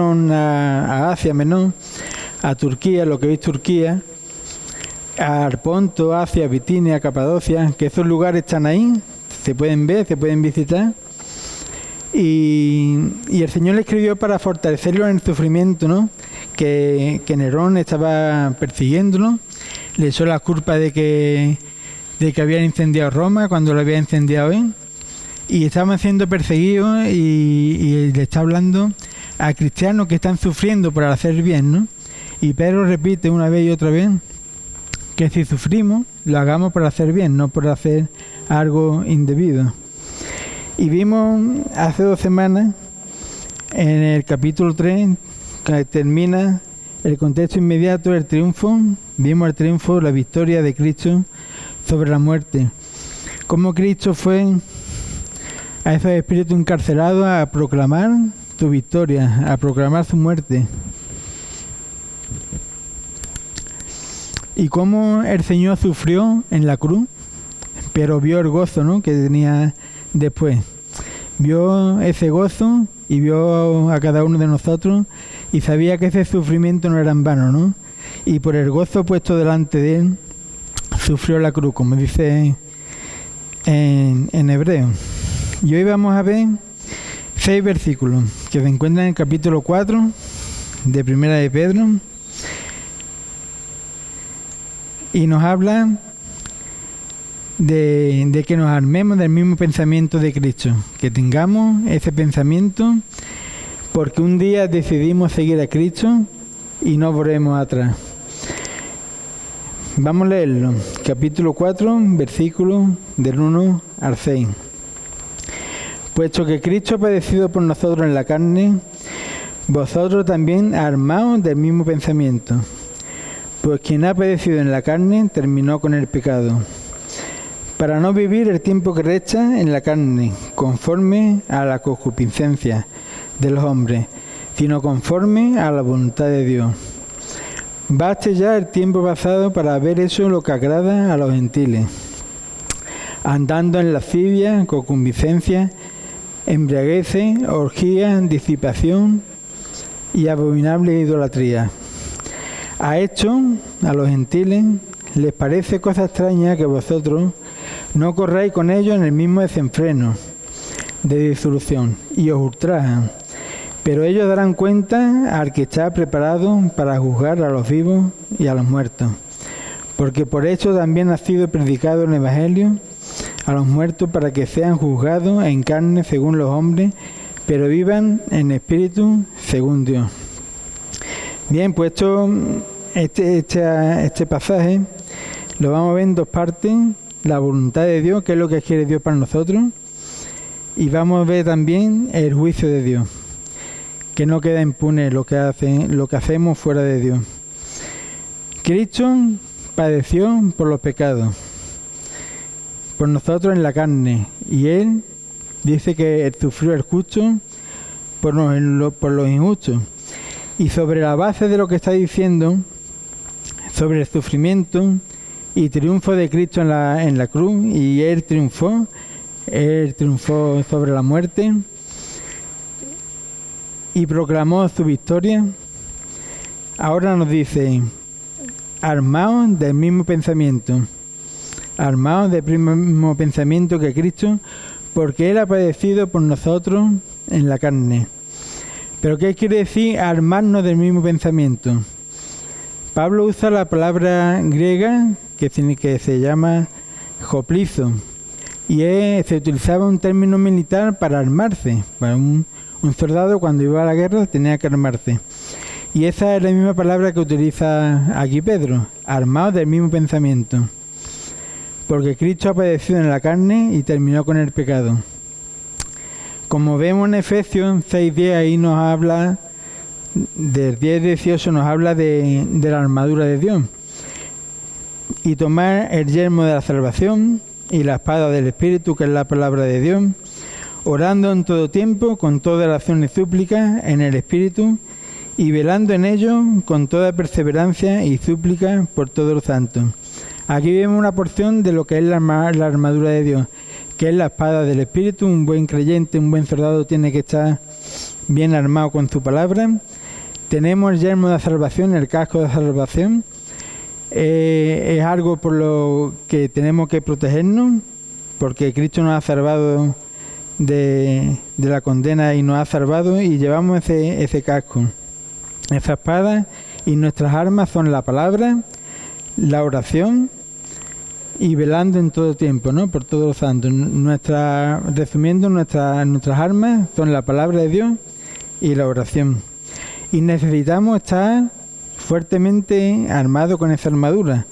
a Asia Menor, a Turquía, lo que hoy es Turquía, a Arponto, Asia, Bitinia, Capadocia, que esos lugares están ahí, se pueden ver, se pueden visitar. Y el Señor le escribió para fortalecerlo en el sufrimiento, ¿no? Que Nerón estaba persiguiéndolo, le echó la culpa de que habían incendiado Roma cuando lo había incendiado él, y estaban siendo perseguidos, y le está hablando a cristianos que están sufriendo por hacer bien, ¿no? Y Pedro repite una vez y otra vez que si sufrimos, lo hagamos por hacer bien, no por hacer algo indebido. Y vimos hace 2 semanas, en el capítulo 3, que termina el contexto inmediato, el triunfo, vimos el triunfo, la victoria de Cristo sobre la muerte. Cómo Cristo fue a esos espíritus encarcelados a proclamar su victoria, a proclamar su muerte. Y cómo el Señor sufrió en la cruz, pero vio el gozo, ¿no?, que tenía después. Vio ese gozo y vio a cada uno de nosotros y sabía que ese sufrimiento no era en vano, ¿no? Y por el gozo puesto delante de él, sufrió la cruz, como dice en hebreo. Y hoy vamos a ver 6 versículos que se encuentran en el capítulo 4 de Primera de Pedro. Y nos habla de que nos armemos del mismo pensamiento de Cristo, que tengamos ese pensamiento, porque un día decidimos seguir a Cristo y no volvemos atrás. Vamos a leerlo, capítulo 4, versículos del 1 al 6. Puesto que Cristo ha padecido por nosotros en la carne, vosotros también armaos del mismo pensamiento. Pues quien ha padecido en la carne terminó con el pecado, para no vivir el tiempo que resta en la carne, conforme a la concupiscencia de los hombres, sino conforme a la voluntad de Dios. Baste ya el tiempo pasado para haber hecho lo que agrada a los gentiles, andando en lascivia, concupiscencia, embriaguez, orgía, disipación y abominable idolatría. A esto, a los gentiles, les parece cosa extraña que vosotros no corráis con ellos en el mismo desenfreno de disolución y os ultrajan. Pero ellos darán cuenta al que está preparado para juzgar a los vivos y a los muertos. Porque por eso también ha sido predicado el Evangelio a los muertos para que sean juzgados en carne según los hombres, pero vivan en espíritu según Dios. Bien, pues este pasaje lo vamos a ver en 2 partes. La voluntad de Dios, que es lo que quiere Dios para nosotros, y vamos a ver también el juicio de Dios, que no queda impune lo que hacemos fuera de Dios. Cristo padeció por los pecados, por nosotros en la carne, y Él dice que Él sufrió el justo por los injustos. Y sobre la base de lo que está diciendo, sobre el sufrimiento y triunfo de Cristo en la cruz, y Él triunfó sobre la muerte y proclamó su victoria. Ahora nos dice, armaos del mismo pensamiento, armaos del mismo pensamiento que Cristo, porque Él ha padecido por nosotros en la carne. ¿Pero qué quiere decir armarnos del mismo pensamiento? Pablo usa la palabra griega que se llama hoplizo, y se utilizaba un término militar para armarse. Para un soldado cuando iba a la guerra tenía que armarse. Y esa es la misma palabra que utiliza aquí Pedro, armados del mismo pensamiento. Porque Cristo ha padecido en la carne y terminó con el pecado. Como vemos en Efesios 6:10, ahí nos habla, del 10:18 nos habla de la armadura de Dios. Y tomar el yelmo de la salvación y la espada del Espíritu, que es la palabra de Dios, orando en todo tiempo, con toda oración y súplica en el Espíritu, y velando en ello con toda perseverancia y súplica por todos los santos. Aquí vemos una porción de lo que es la armadura de Dios, que es la espada del Espíritu. Un buen creyente, un buen soldado tiene que estar bien armados con su palabra. Tenemos el yelmo de la salvación, el casco de la salvación. Es algo por lo que tenemos que protegernos, porque Cristo nos ha salvado de la condena y nos ha salvado, y llevamos ese casco, esa espada, y nuestras armas son la palabra, la oración y velando en todo tiempo, ¿no? Por todos los santos. Resumiendo, nuestras armas son la palabra de Dios y la oración. Y necesitamos estar fuertemente armados con esa armadura.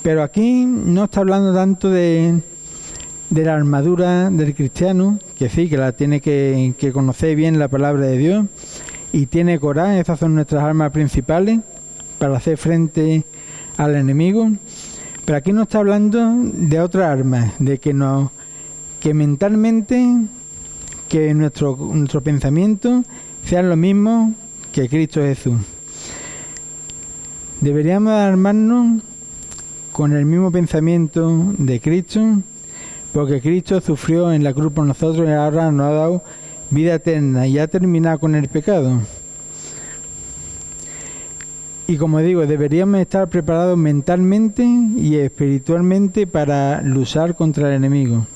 Pero aquí no está hablando tanto de la armadura del cristiano, que sí, que la tiene que conocer bien la palabra de Dios, y tiene coraje. Esas son nuestras armas principales para hacer frente al enemigo. Pero aquí no está hablando de otras armas, de que mentalmente, que nuestro pensamiento sean lo mismo que Cristo Jesús. Deberíamos armarnos con el mismo pensamiento de Cristo, porque Cristo sufrió en la cruz por nosotros y ahora nos ha dado vida eterna y ha terminado con el pecado. Y como digo, deberíamos estar preparados mentalmente y espiritualmente para luchar contra el enemigo.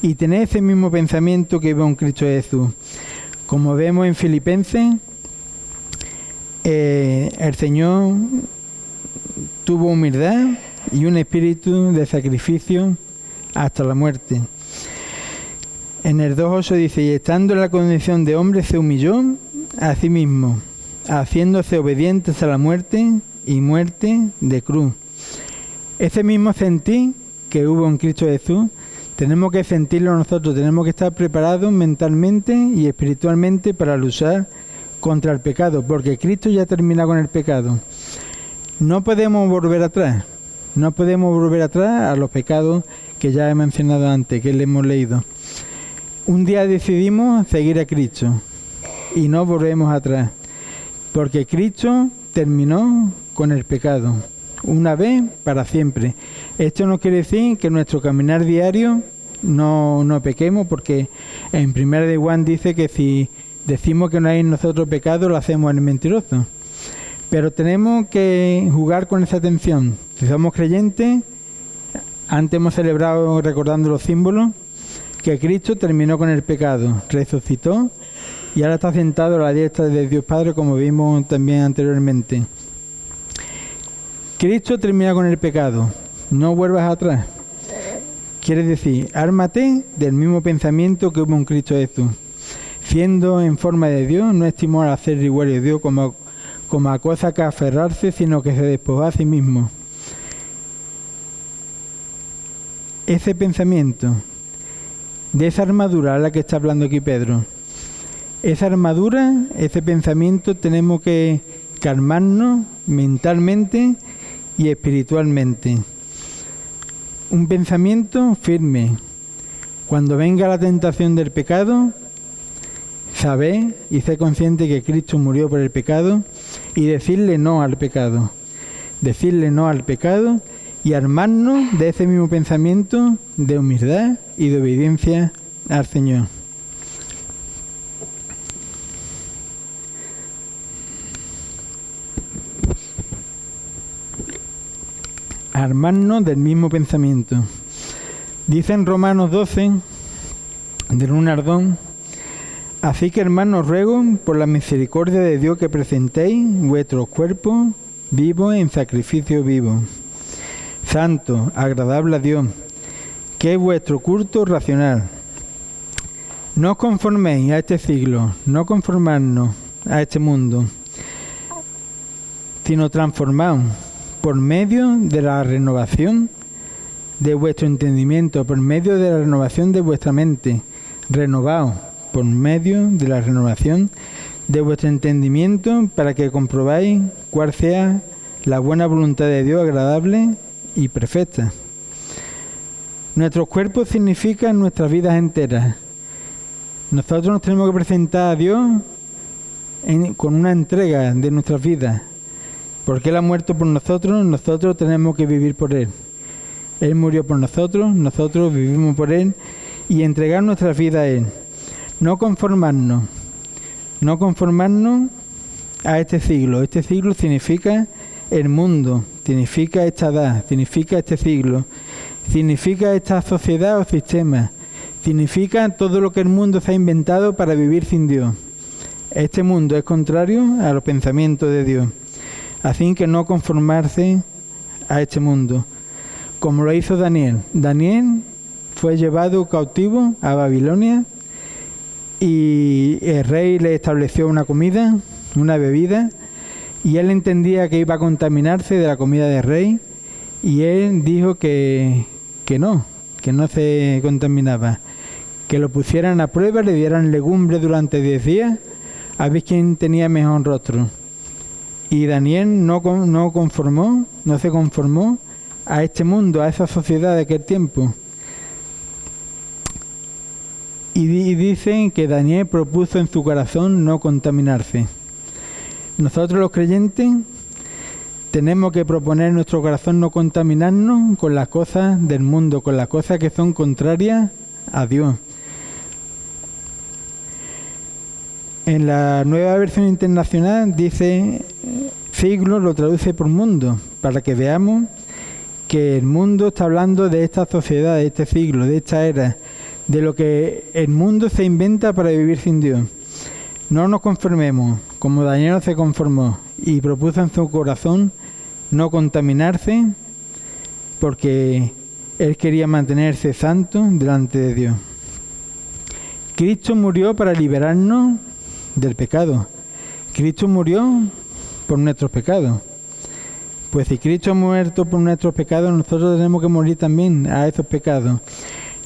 Y tener ese mismo pensamiento que veo en Cristo Jesús. Como vemos en Filipenses, el Señor tuvo humildad y un espíritu de sacrificio hasta la muerte. En el 2:8 dice: y estando en la condición de hombre se humilló a sí mismo, haciéndose obedientes a la muerte y muerte de cruz. Ese mismo sentir que hubo en Cristo Jesús, tenemos que sentirlo nosotros, tenemos que estar preparados mentalmente y espiritualmente para luchar contra el pecado, porque Cristo ya termina con el pecado. No podemos volver atrás, no podemos volver atrás a los pecados que ya he mencionado antes, que le hemos leído. Un día decidimos seguir a Cristo y no volvemos atrás, porque Cristo terminó con el pecado, una vez para siempre. Esto no quiere decir que nuestro caminar diario no pequemos, porque en 1 de Juan dice que si decimos que no hay en nosotros pecado, lo hacemos en mentiroso. Pero tenemos que jugar con esa tensión. Si somos creyentes, antes hemos celebrado recordando los símbolos, que Cristo terminó con el pecado, resucitó y ahora está sentado a la diestra de Dios Padre, como vimos también anteriormente. Cristo termina con el pecado, no vuelvas atrás. Quiere decir, ármate del mismo pensamiento que hubo en Cristo Jesús. Siendo en forma de Dios, no estimó al hacer igual a Dios como a cosa que aferrarse, sino que se despojó a sí mismo. Ese pensamiento, de esa armadura a la que está hablando aquí Pedro, esa armadura, ese pensamiento, tenemos que calmarnos mentalmente y espiritualmente. Un pensamiento firme. Cuando venga la tentación del pecado, saber y ser consciente que Cristo murió por el pecado y decirle no al pecado. Decirle no al pecado y armarnos de ese mismo pensamiento de humildad y de obediencia al Señor. Armarnos del mismo pensamiento. Dice en Romanos 12, del 1 al 2: así que, hermanos, ruego por la misericordia de Dios que presentéis vuestros cuerpos vivos en sacrificio vivo, santo, agradable a Dios, que es vuestro culto racional. No os conforméis a este siglo, no conformarnos a este mundo, sino transformaos por medio de la renovación de vuestro entendimiento, por medio de la renovación de vuestra mente. Renovaos por medio de la renovación de vuestro entendimiento, para que comprobáis cuál sea la buena voluntad de Dios, agradable y perfecta. Nuestros cuerpos significan nuestras vidas enteras. Nosotros nos tenemos que presentar a Dios con una entrega de nuestras vidas, porque Él ha muerto por nosotros, nosotros tenemos que vivir por Él. Él murió por nosotros, nosotros vivimos por Él, y entregar nuestras vidas a Él. No conformarnos No conformarnos a este siglo. Este siglo significa el mundo, significa esta edad, significa este siglo, significa esta sociedad o sistema, significa todo lo que el mundo se ha inventado para vivir sin Dios. Este mundo es contrario a los pensamientos de Dios. Así que no conformarse a este mundo, como lo hizo Daniel. Daniel fue llevado cautivo a Babilonia y el rey le estableció una comida, una bebida, y él entendía que iba a contaminarse de la comida del rey, y él dijo que no se contaminaba, que lo pusieran a prueba, le dieran legumbres durante 10 días, a ver quién tenía mejor rostro. Y Daniel no se conformó a este mundo, a esa sociedad de aquel tiempo. Y dicen que Daniel propuso en su corazón no contaminarse. Nosotros los creyentes tenemos que proponer en nuestro corazón no contaminarnos con las cosas del mundo, con las cosas que son contrarias a Dios. En la Nueva Versión Internacional dice siglo, lo traduce por mundo, para que veamos que el mundo está hablando de esta sociedad, de este siglo, de esta era, de lo que el mundo se inventa para vivir sin Dios. No nos conformemos, como Daniel no se conformó y propuso en su corazón no contaminarse, porque él quería mantenerse santo delante de Dios. Cristo murió para liberarnos del pecado. Cristo murió por nuestros pecados. Pues si Cristo ha muerto por nuestros pecados, nosotros tenemos que morir también a esos pecados.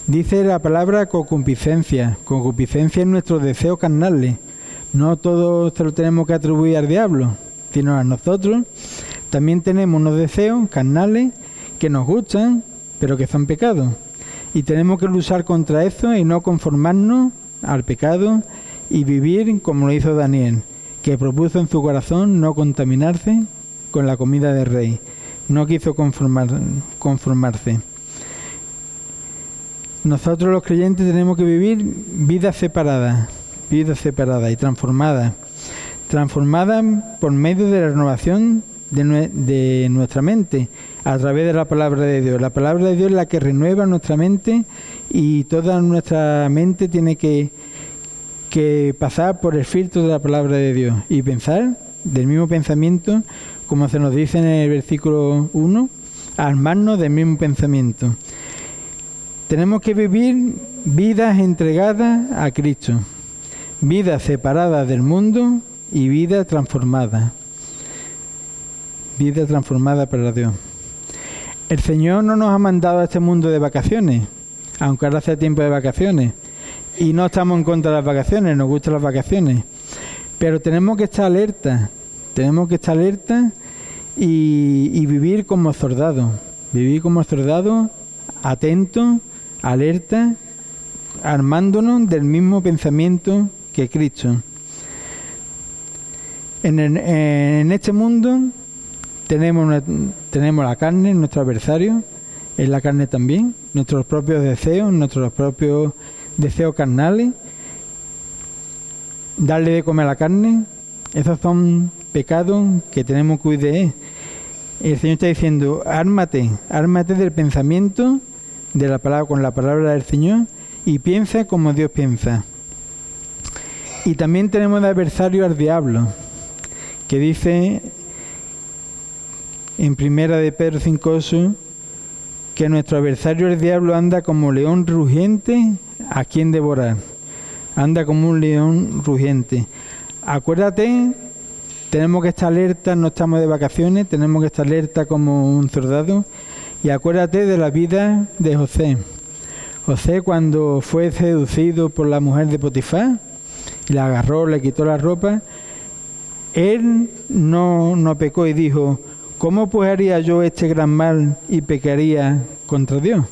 Dice la palabra concupiscencia. Concupiscencia es nuestros deseos carnales. No todo se lo tenemos que atribuir al diablo, sino a nosotros. También tenemos unos deseos carnales que nos gustan, pero que son pecados. Y tenemos que luchar contra eso y no conformarnos al pecado y vivir como lo hizo Daniel, que propuso en su corazón no contaminarse con la comida del rey. No quiso conformarse. Nosotros los creyentes tenemos que vivir vidas separadas y transformadas por medio de la renovación de nuestra mente, a través de la palabra de Dios. La palabra de Dios es la que renueva nuestra mente, y toda nuestra mente tiene que pasar por el filtro de la palabra de Dios y pensar del mismo pensamiento, como se nos dice en el versículo 1, armarnos del mismo pensamiento. Tenemos que vivir vidas entregadas a Cristo, vidas separadas del mundo y vidas transformadas. Vida transformada para Dios. El Señor no nos ha mandado a este mundo de vacaciones, aunque ahora sea tiempo de vacaciones. Y no estamos en contra de las vacaciones, nos gustan las vacaciones. Pero tenemos que estar alerta y vivir como soldados. Vivir como soldados, atentos, alerta, armándonos del mismo pensamiento que Cristo. En este mundo tenemos la carne, nuestro adversario, es la carne también, nuestros propios deseos carnales, darle de comer a la carne, esos son pecados que tenemos que huir de él. El Señor está diciendo, ármate del pensamiento de la palabra, con la palabra del Señor, y piensa como Dios piensa. Y también tenemos de adversario al diablo, que dice en Primera de Pedro 5:8 que nuestro adversario el diablo anda como león rugiente a quien devorar. Anda como un león rugiente. Acuérdate, tenemos que estar alerta, no estamos de vacaciones, tenemos que estar alerta como un soldado. Y acuérdate de la vida de José. José, cuando fue seducido por la mujer de Potifar y la agarró, le quitó la ropa, él no pecó y dijo, ¿cómo pues haría yo este gran mal y pecaría contra Dios?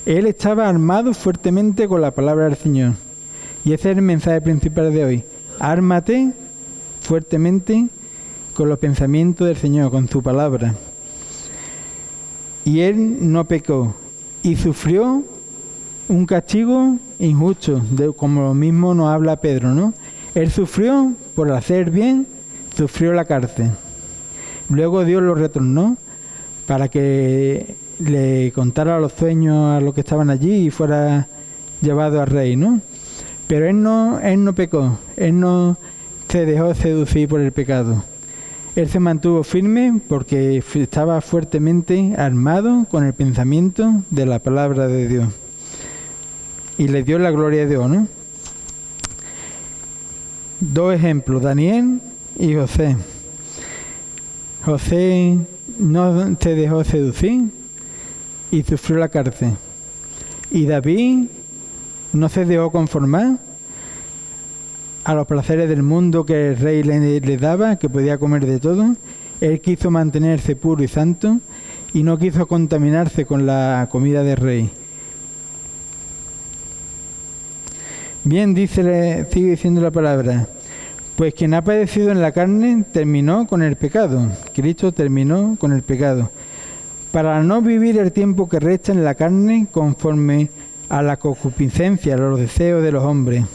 Él estaba armado fuertemente con la palabra del Señor. Y ese es el mensaje principal de hoy. Ármate fuertemente con los pensamientos del Señor, con su palabra. Y él no pecó y sufrió un castigo injusto, como lo mismo nos habla Pedro, ¿no? Él sufrió por hacer bien, sufrió la cárcel. Luego Dios lo retornó para que le contara los sueños a los que estaban allí y fuera llevado al rey, ¿no? Pero él no pecó, él no se dejó seducir por el pecado. Él se mantuvo firme porque estaba fuertemente armado con el pensamiento de la palabra de Dios. Y le dio la gloria a Dios, ¿no? Dos ejemplos, Daniel y José. José no se dejó seducir y sufrió la cárcel. Y David no se dejó conformar a los placeres del mundo que el rey le daba, que podía comer de todo. Él quiso mantenerse puro y santo y no quiso contaminarse con la comida del rey. Bien, sigue diciendo la palabra, pues quien ha padecido en la carne terminó con el pecado. Cristo terminó con el pecado, para no vivir el tiempo que resta en la carne conforme a la concupiscencia, a los deseos de los hombres.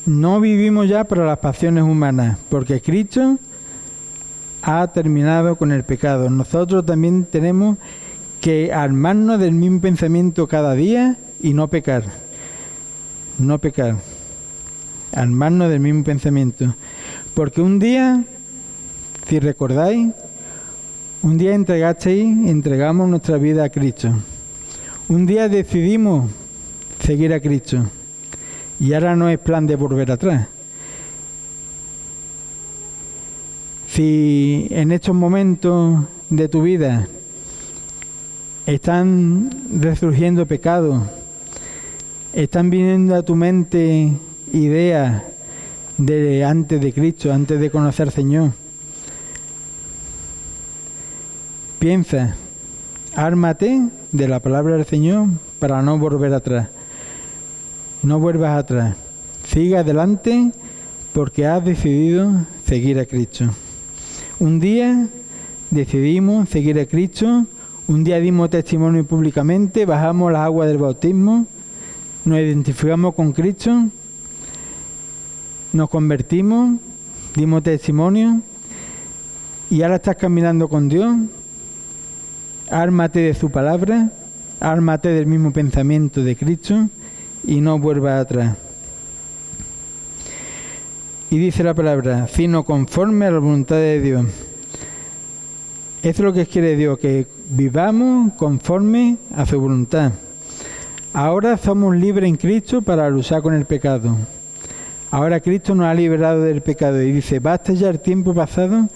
No vivimos ya para las pasiones humanas, porque Cristo ha terminado con el pecado. Nosotros también tenemos que armarnos del mismo pensamiento cada día y no pecar. No pecar. Armarnos del mismo pensamiento. Porque un día, si recordáis, un día entregamos nuestra vida a Cristo. Un día decidimos seguir a Cristo. Y ahora no es plan de volver atrás. Si en estos momentos de tu vida están resurgiendo pecados, están viniendo a tu mente ideas de antes de Cristo, antes de conocer al Señor, piensa, ármate de la palabra del Señor para no volver atrás. No vuelvas atrás. Sigue adelante porque has decidido seguir a Cristo. Un día decidimos seguir a Cristo, un día dimos testimonio públicamente, bajamos las aguas del bautismo, nos identificamos con Cristo, nos convertimos, dimos testimonio y ahora estás caminando con Dios. Ármate de su palabra, ármate del mismo pensamiento de Cristo y no vuelvas atrás. Y dice la palabra, sino conforme a la voluntad de Dios. Eso es lo que quiere Dios, que vivamos conforme a su voluntad. Ahora somos libres en Cristo para luchar con el pecado. Ahora Cristo nos ha liberado del pecado y dice, basta ya el tiempo pasado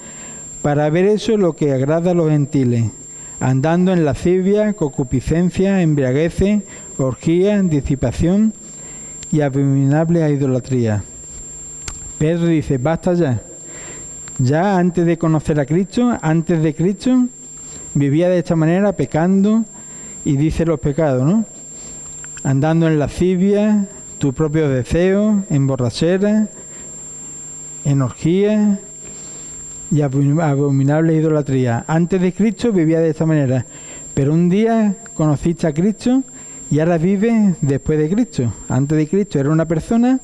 para ver eso lo que agrada a los gentiles, andando en lascivia, concupiscencia, embriagueces, orgía, disipación y abominable idolatría. Pedro dice, basta ya. Ya antes de conocer a Cristo, antes de Cristo, vivía de esta manera pecando y dice los pecados, ¿no? Andando en lascivia, tus propios deseos, en borrachera, en orgía y abominable idolatría. Antes de Cristo vivía de esta manera, pero un día conociste a Cristo y ahora vives después de Cristo. Antes de Cristo era una persona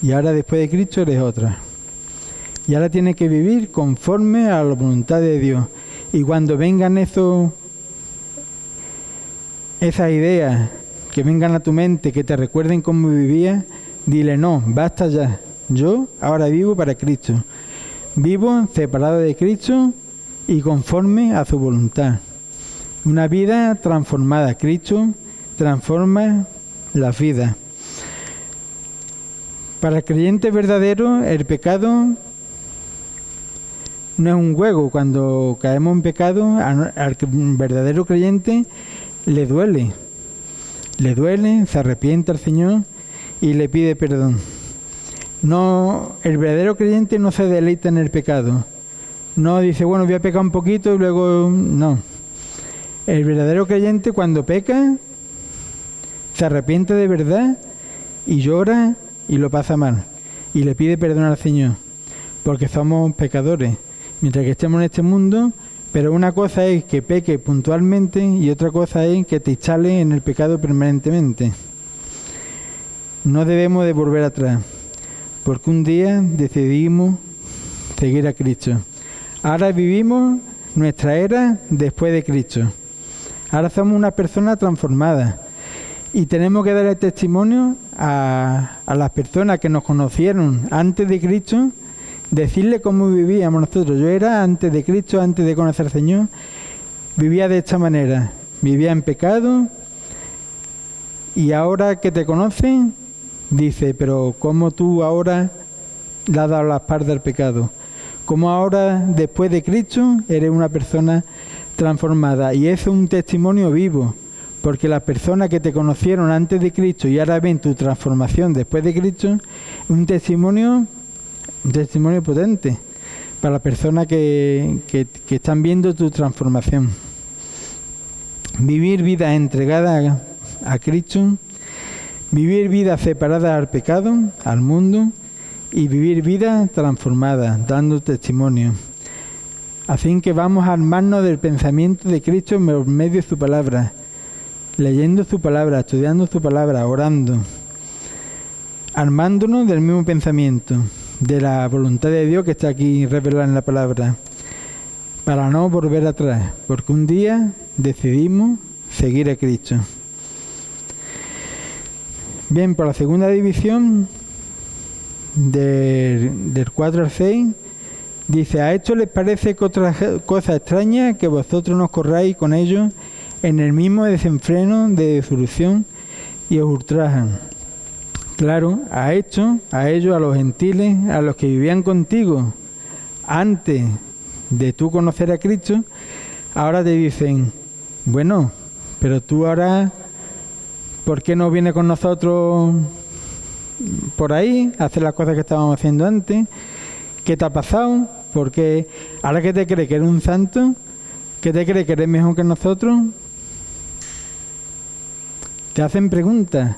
y ahora después de Cristo eres otra. Y ahora tienes que vivir conforme a la voluntad de Dios. Y cuando vengan esas ideas que vengan a tu mente, que te recuerden cómo vivías, dile, no, basta ya. Yo ahora vivo para Cristo. Vivo separado de Cristo y conforme a su voluntad. Una vida transformada. Cristo transforma la vida. Para el creyente verdadero, el pecado no es un juego. Cuando caemos en pecado, al verdadero creyente le duele. Le duele, se arrepiente al Señor y le pide perdón. No, el verdadero creyente no se deleita en el pecado. No dice, bueno, voy a pecar un poquito y luego no. El verdadero creyente cuando peca, se arrepiente de verdad y llora y lo pasa mal. Y le pide perdón al Señor, porque somos pecadores. Mientras que estemos en este mundo, pero una cosa es que peque puntualmente y otra cosa es que te instales en el pecado permanentemente. No debemos de volver atrás. porque un día decidimos seguir a Cristo. Ahora vivimos nuestra era después de Cristo. Ahora somos una persona transformada y tenemos que darle testimonio a las personas que nos conocieron antes de Cristo, decirle cómo vivíamos nosotros. Yo era antes de Cristo, antes de conocer al Señor, vivía de esta manera, vivía en pecado y ahora que te conocen, dice, pero ¿cómo tú ahora le has dado la espalda al pecado? ¿Cómo ahora, después de Cristo, eres una persona transformada? Y eso es un testimonio vivo, porque las personas que te conocieron antes de Cristo y ahora ven tu transformación después de Cristo, es un testimonio potente para las personas que están viendo tu transformación. Vivir vida entregada a Cristo, vivir vida separada al pecado, al mundo, y vivir vida transformada, dando testimonio. Así que vamos a armarnos del pensamiento de Cristo en medio de su palabra, leyendo su palabra, estudiando su palabra, orando, armándonos del mismo pensamiento, de la voluntad de Dios que está aquí revelada en la palabra, para no volver atrás, porque un día decidimos seguir a Cristo. Bien, por la segunda división, del 4 al 6, dice, a esto les parece que otra cosa extraña que vosotros nos corráis con ellos en el mismo desenfreno de disolución y os ultrajan. Claro, a ellos, a los gentiles, a los que vivían contigo antes de tú conocer a Cristo, ahora te dicen, bueno, pero tú ahora, ¿por qué no vienes con nosotros por ahí, hacer las cosas que estábamos haciendo antes? ¿Qué te ha pasado? Porque ahora que te crees que eres un santo, ¿qué te crees que eres mejor que nosotros? Te hacen preguntas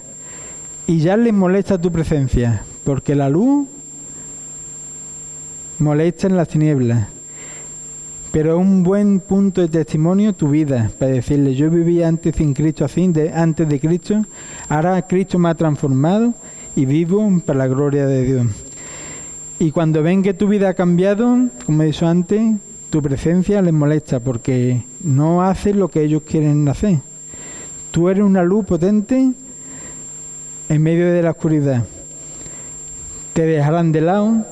y ya les molesta tu presencia, porque la luz molesta en las tinieblas. Pero es un buen punto de testimonio tu vida, para decirle, yo vivía antes sin Cristo así, antes de Cristo, ahora Cristo me ha transformado y vivo para la gloria de Dios. Y cuando ven que tu vida ha cambiado, como he dicho antes, tu presencia les molesta porque no haces lo que ellos quieren hacer. Tú eres una luz potente en medio de la oscuridad. Te dejarán de lado,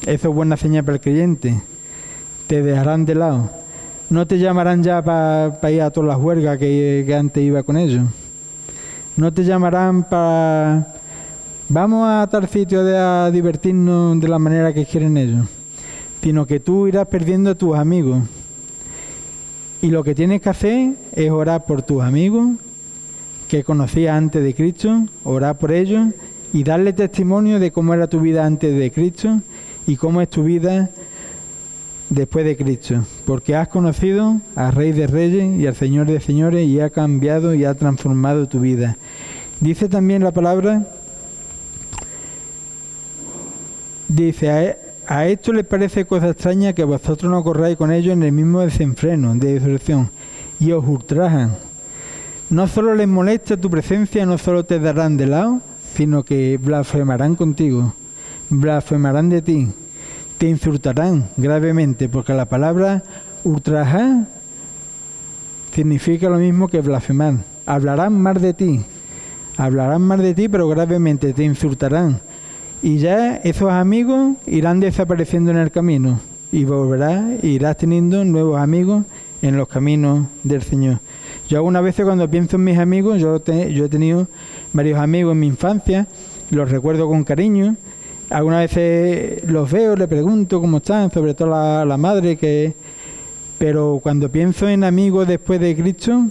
eso es buena señal para el creyente, te dejarán de lado. No te llamarán ya para ir a todas las huelgas que antes iba con ellos. No te llamarán para... vamos a tal sitio a divertirnos de la manera que quieren ellos, sino que tú irás perdiendo a tus amigos. Y lo que tienes que hacer es orar por tus amigos que conocías antes de Cristo, orar por ellos y darle testimonio de cómo era tu vida antes de Cristo y cómo es tu vida después de Cristo, porque has conocido al Rey de Reyes y al Señor de Señores y ha cambiado y ha transformado tu vida. Dice también la palabra, dice, a esto les parece cosa extraña que vosotros no corráis con ellos en el mismo desenfreno de disolución y os ultrajan. No solo les molesta tu presencia, no solo te darán de lado, sino que blasfemarán contigo, blasfemarán de ti, te insultarán gravemente, porque la palabra ultrajar significa lo mismo que blasfemar. Hablarán mal de ti, pero gravemente te insultarán. Y ya esos amigos irán desapareciendo en el camino y irás teniendo nuevos amigos en los caminos del Señor. Yo algunas veces cuando pienso en mis amigos, yo he tenido varios amigos en mi infancia, los recuerdo con cariño. Algunas veces los veo, les pregunto cómo están, sobre todo la madre, pero cuando pienso en amigos después de Cristo,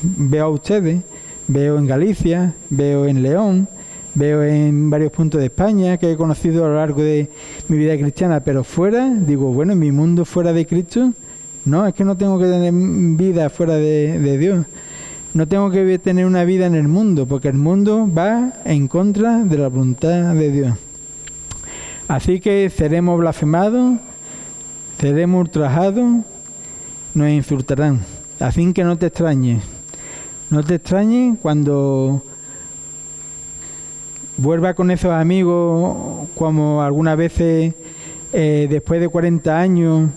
veo a ustedes, veo en Galicia, veo en León, veo en varios puntos de España que he conocido a lo largo de mi vida cristiana, pero fuera, digo, bueno, en mi mundo fuera de Cristo, no, es que no tengo que tener vida fuera de Dios. No tengo que tener una vida en el mundo, porque el mundo va en contra de la voluntad de Dios. Así que seremos blasfemados, seremos ultrajados, nos insultarán. Así que no te extrañes. No te extrañes cuando vuelva con esos amigos como algunas veces después de 40 años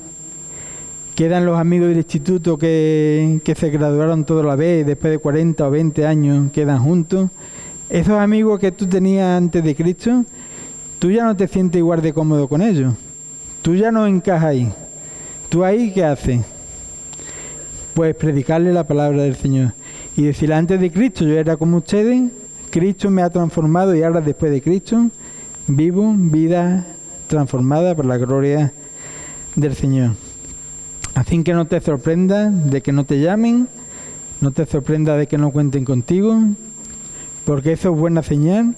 quedan los amigos del instituto que se graduaron toda la vez, después de 40 o 20 años quedan juntos. Esos amigos que tú tenías antes de Cristo, tú ya no te sientes igual de cómodo con ellos. Tú ya no encajas ahí. ¿Tú ahí qué haces? Pues predicarle la palabra del Señor. Y decirle, antes de Cristo yo era como ustedes, Cristo me ha transformado y ahora después de Cristo vivo vida transformada por la gloria del Señor. Así que no te sorprenda de que no te llamen, no te sorprenda de que no cuenten contigo, porque eso es buena señal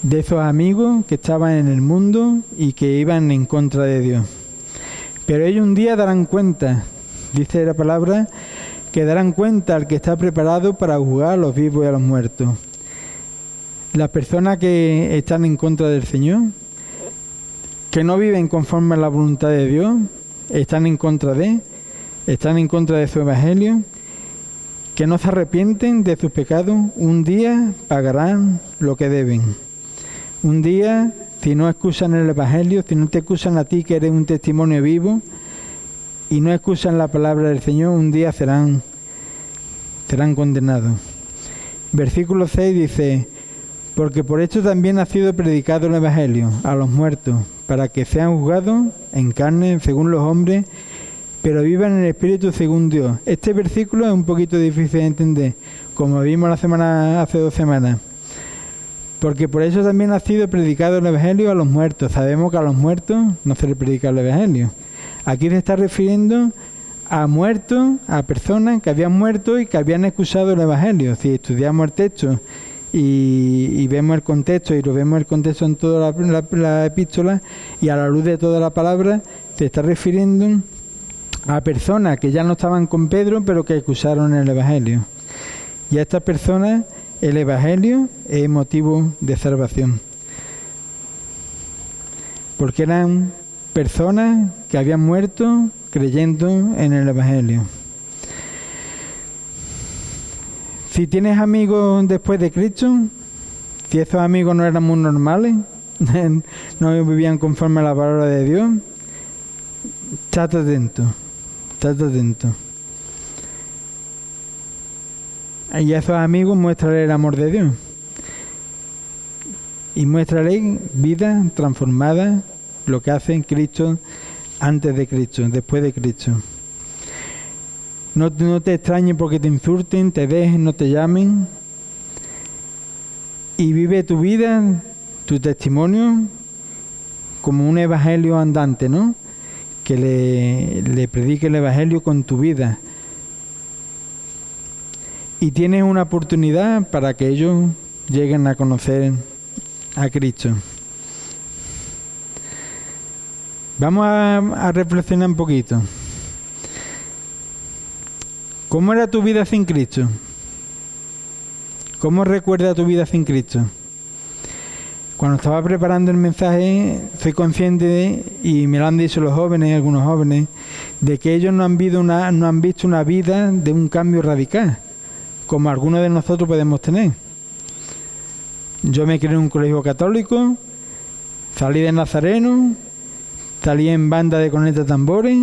de esos amigos que estaban en el mundo y que iban en contra de Dios. Pero ellos un día darán cuenta, dice la palabra, que darán cuenta al que está preparado para juzgar a los vivos y a los muertos. Las personas que están en contra del Señor, que no viven conforme a la voluntad de Dios, están en contra de su evangelio, que no se arrepienten de sus pecados, un día pagarán lo que deben. Un día, si no escuchan el evangelio, si no te escuchan a ti que eres un testimonio vivo y no escuchan la palabra del Señor, un día serán condenados. Versículo 6 dice, porque por esto también ha sido predicado el evangelio a los muertos, para que sean juzgados en carne según los hombres, pero vivan en el Espíritu según Dios. Este versículo es un poquito difícil de entender, como vimos hace 2 semanas. Porque por eso también ha sido predicado el evangelio a los muertos. Sabemos que a los muertos no se les predica el evangelio. Aquí se está refiriendo a muertos, a personas que habían muerto y que habían escuchado el evangelio. Si estudiamos el texto y vemos el contexto, y lo vemos el contexto en toda la epístola, y a la luz de toda la palabra, se está refiriendo a personas que ya no estaban con Pedro, pero que escucharon el evangelio. Y a estas personas el evangelio es motivo de salvación. Porque eran personas que habían muerto creyendo en el evangelio. Si tienes amigos después de Cristo, si esos amigos no eran muy normales, no vivían conforme a la palabra de Dios, estate atento. Y a esos amigos muéstrale el amor de Dios. Y muéstrale vida transformada, lo que hace Cristo antes de Cristo, después de Cristo. No te extrañes porque te insulten, te dejen, no te llamen. Y vive tu vida, tu testimonio, como un evangelio andante, ¿no? Que le predique el evangelio con tu vida. Y tienes una oportunidad para que ellos lleguen a conocer a Cristo. Vamos a reflexionar un poquito. ¿Cómo era tu vida sin Cristo? ¿Cómo recuerda tu vida sin Cristo? Cuando estaba preparando el mensaje, soy consciente, y me lo han dicho los jóvenes, algunos jóvenes, de que ellos no han visto una vida de un cambio radical, como algunos de nosotros podemos tener. Yo me crié en un colegio católico, salí de nazareno, salí en banda de cornetas tambores,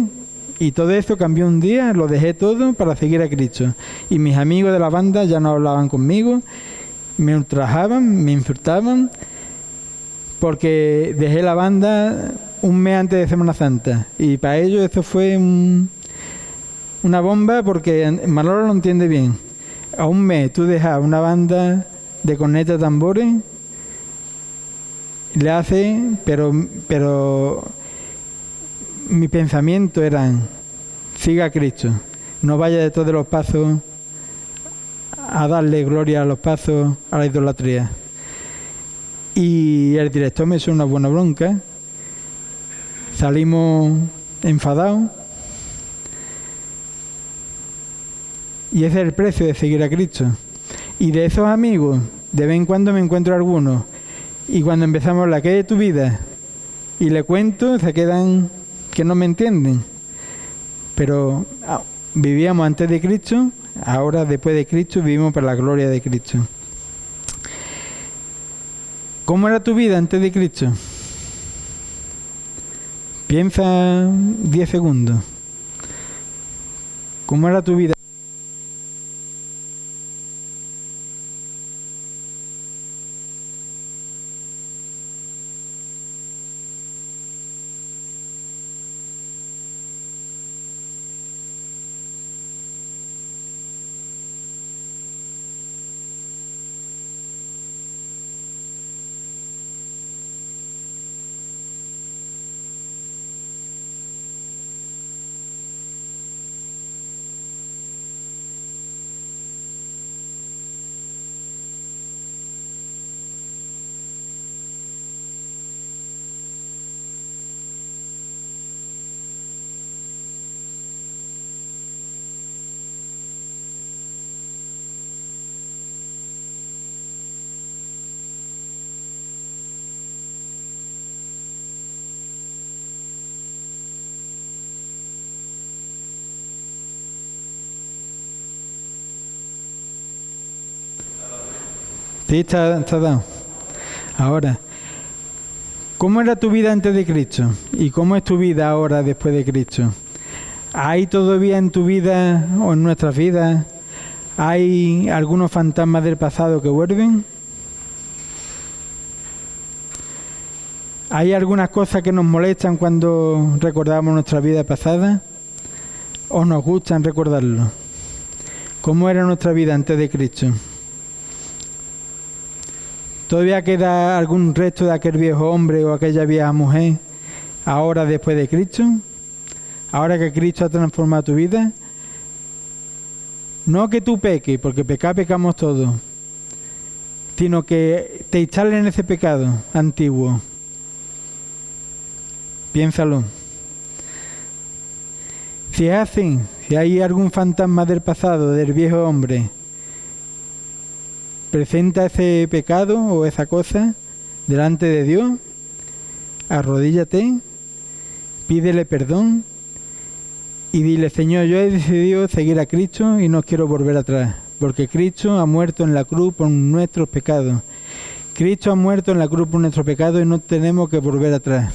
y todo eso cambió un día, lo dejé todo para seguir a Cristo. Y mis amigos de la banda ya no hablaban conmigo, me ultrajaban, me insultaban, porque dejé la banda un mes antes de Semana Santa. Y para ellos eso fue una bomba, porque Manolo lo entiende bien. A un mes tú dejas una banda de cornetas tambores, le hace, pero mi pensamiento eran, siga a Cristo, no vaya detrás de los pasos a darle gloria a los pasos a la idolatría. Y el director me hizo una buena bronca, salimos enfadados, y ese es el precio de seguir a Cristo. Y de esos amigos, de vez en cuando me encuentro algunos, y cuando empezamos la que es tu vida, y le cuento, se quedan que no me entienden. Pero vivíamos antes de Cristo, ahora después de Cristo vivimos para la gloria de Cristo. ¿Cómo era tu vida antes de Cristo? Piensa 10 segundos. ¿Cómo era tu vida? Sí, está dado. Ahora, ¿cómo era tu vida antes de Cristo? ¿Y cómo es tu vida ahora después de Cristo? ¿Hay todavía en tu vida o en nuestras vidas, hay algunos fantasmas del pasado que vuelven? ¿Hay algunas cosas que nos molestan cuando recordamos nuestra vida pasada? ¿O nos gustan recordarlo? ¿Cómo era nuestra vida antes de Cristo? ¿Todavía queda algún resto de aquel viejo hombre o aquella vieja mujer ahora después de Cristo? Ahora que Cristo ha transformado tu vida. No que tú peques, porque pecamos todos, sino que te instales en ese pecado antiguo. Piénsalo. Si es así, si hay algún fantasma del pasado, del viejo hombre, presenta ese pecado o esa cosa delante de Dios, arrodíllate, pídele perdón y dile: Señor, yo he decidido seguir a Cristo y no quiero volver atrás, porque Cristo ha muerto en la cruz por nuestros pecados. Cristo ha muerto en la cruz por nuestros pecados y no tenemos que volver atrás.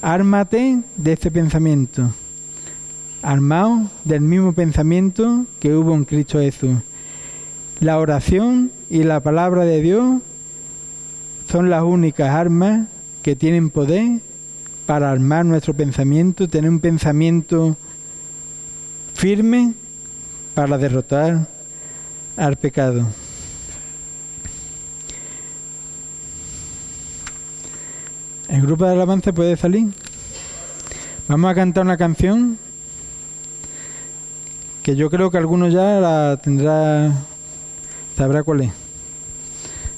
Ármate de ese pensamiento, armado del mismo pensamiento que hubo en Cristo Jesús. La oración y la palabra de Dios son las únicas armas que tienen poder para armar nuestro pensamiento, tener un pensamiento firme para derrotar al pecado. El grupo de alabanza puede salir. Vamos a cantar una canción que yo creo que algunos ya la tendrá, sabrá cuál es.